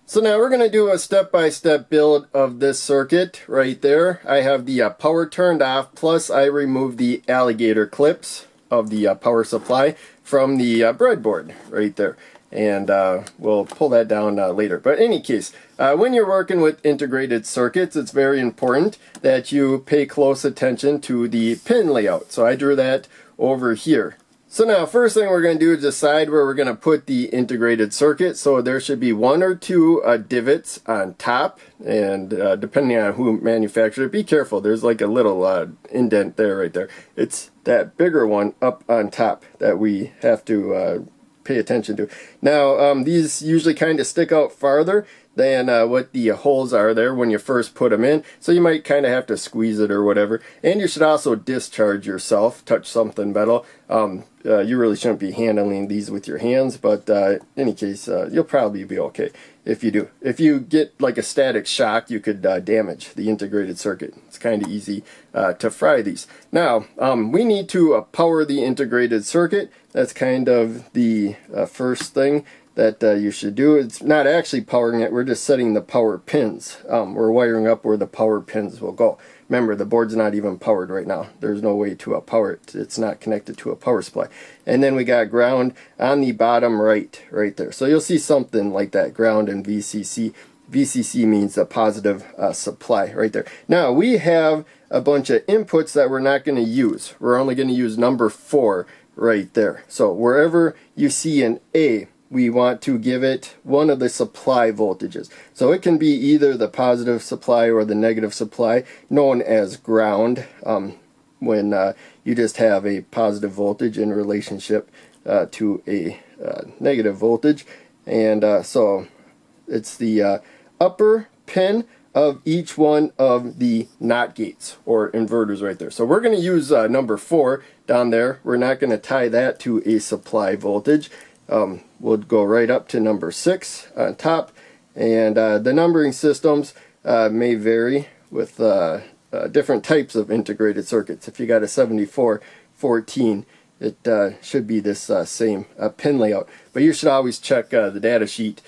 So now we're going to do a step-by-step build of this circuit right there. I have the power turned off, plus I removed the alligator clips of the power supply from the breadboard right there. And we'll pull that down later. But in any case, when you're working with integrated circuits, it's very important that you pay close attention to the pin layout. So I drew that over here. So now first thing we're going to do is decide where we're going to put the integrated circuit. So there should be one or two divots on top, and depending on who manufactured it, be careful. There's like a little indent there right there. It's that bigger one up on top that we have to pay attention to. Now these usually kind of stick out farther than what the holes are there when you first put them in, so you might kind of have to squeeze it or whatever. And you should also discharge yourself, touch something metal. You really shouldn't be handling these with your hands, but in any case, you'll probably be okay if you do. If you get like a static shock, you could damage the integrated circuit. It's kind of easy to fry these. Now, we need to power the integrated circuit. That's kind of the first thing that you should do. It's not actually powering it, we're just setting the power pins. We're wiring up where the power pins will go. Remember, the board's not even powered right now. There's no way to power it. It's not connected to a power supply. And then we got ground on the bottom right there. So you'll see something like that, ground and VCC. VCC means a positive supply right there. Now we have a bunch of inputs that we're not going to use. We're only going to use number 4 right there. So wherever you see an A, we want to give it one of the supply voltages. So it can be either the positive supply or the negative supply, known as ground, when you just have a positive voltage in relationship to a negative voltage. And so it's the upper pin of each one of the NOT gates or inverters right there. So we're going to use number 4 down there. We're not going to tie that to a supply voltage. We'll go right up to number 6 on top, and the numbering systems may vary with different types of integrated circuits. If you got a 7414, it should be this same pin layout, but you should always check the data sheet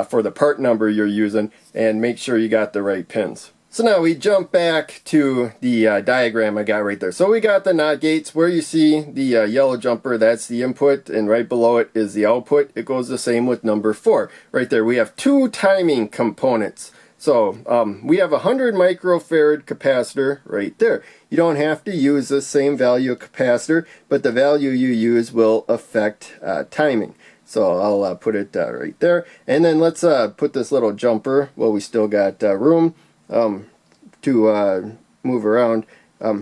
for the part number you're using and make sure you got the right pins. So now we jump back to the diagram I got right there. So we got the NOT gates. Where you see the yellow jumper, that's the input, and right below it is the output. It goes the same with number 4. Right there we have 2 timing components. So we have a 100 microfarad capacitor right there. You don't have to use the same value capacitor, but the value you use will affect timing. So I'll put it right there. And then let's put this little jumper, well, we still got room to move around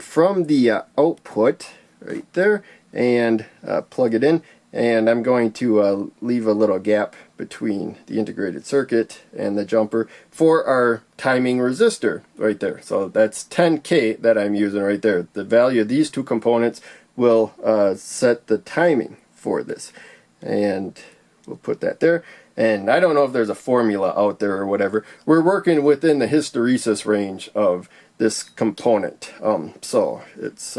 from the output right there and plug it in, and I'm going to leave a little gap between the integrated circuit and the jumper for our timing resistor right there. So that's 10K that I'm using right there. The value of these 2 components will set the timing for this, and we'll put that there. And I don't know if there's a formula out there or whatever. We're working within the hysteresis range of this component. So it's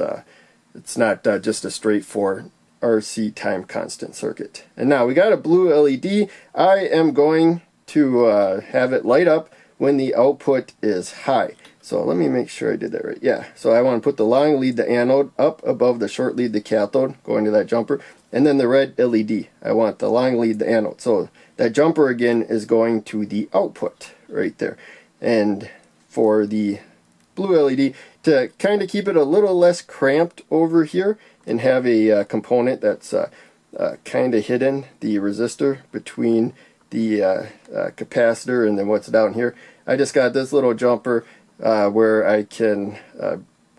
not just a straightforward RC time constant circuit. And now we got a blue LED. I am going to have it light up when the output is high. So let me make sure I did that right. Yeah, so I want to put the long lead, the anode, up above the short lead, the cathode, going to that jumper. And then the red LED, I want the long lead, the anode. So that jumper again is going to the output right there. And for the blue LED, to kind of keep it a little less cramped over here and have a component that's kind of hidden, the resistor between the capacitor and then what's down here, I just got this little jumper where I can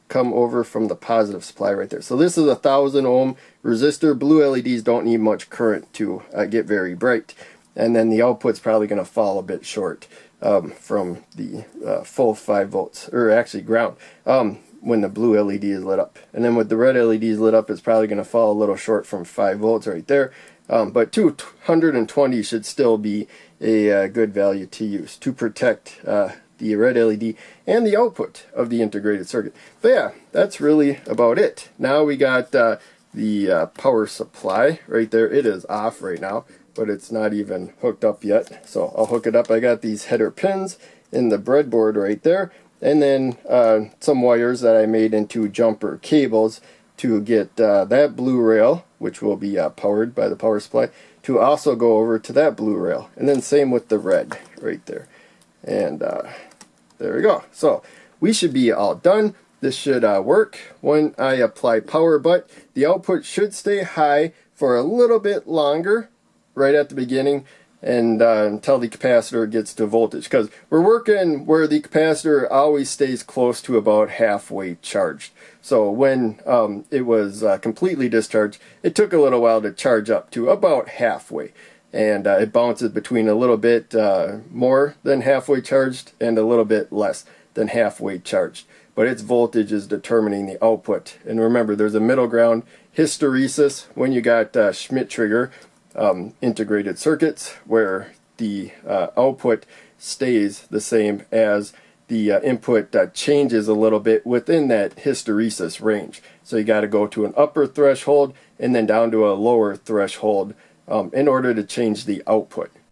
come over from the positive supply right there. So this is a 1000 ohm resistor. Blue LEDs don't need much current to get very bright. And then the output's probably going to fall a bit short from the full 5 volts, or actually ground, when the blue LED is lit up. And then with the red LEDs lit up, it's probably going to fall a little short from 5 volts right there. But 220 should still be a good value to use to protect the red LED and the output of the integrated circuit. But yeah, that's really about it. Now we got the power supply right there. It is off right now. but it's not even hooked up yet. So I'll hook it up. I got these header pins in the breadboard right there, and then some wires that I made into jumper cables to get that blue rail, which will be powered by the power supply, to also go over to that blue rail. And then same with the red right there. And there we go. So we should be all done. This should work when I apply power, but the output should stay high for a little bit longer right at the beginning, and until the capacitor gets to voltage, because we're working where the capacitor always stays close to about halfway charged. So when it was completely discharged, it took a little while to charge up to about halfway, and it bounces between a little bit more than halfway charged and a little bit less than halfway charged. But its voltage is determining the output. And remember, there's a middle ground hysteresis when you got Schmitt trigger integrated circuits, where the output stays the same as the input changes a little bit within that hysteresis range. So you got to go to an upper threshold and then down to a lower threshold in order to change the output.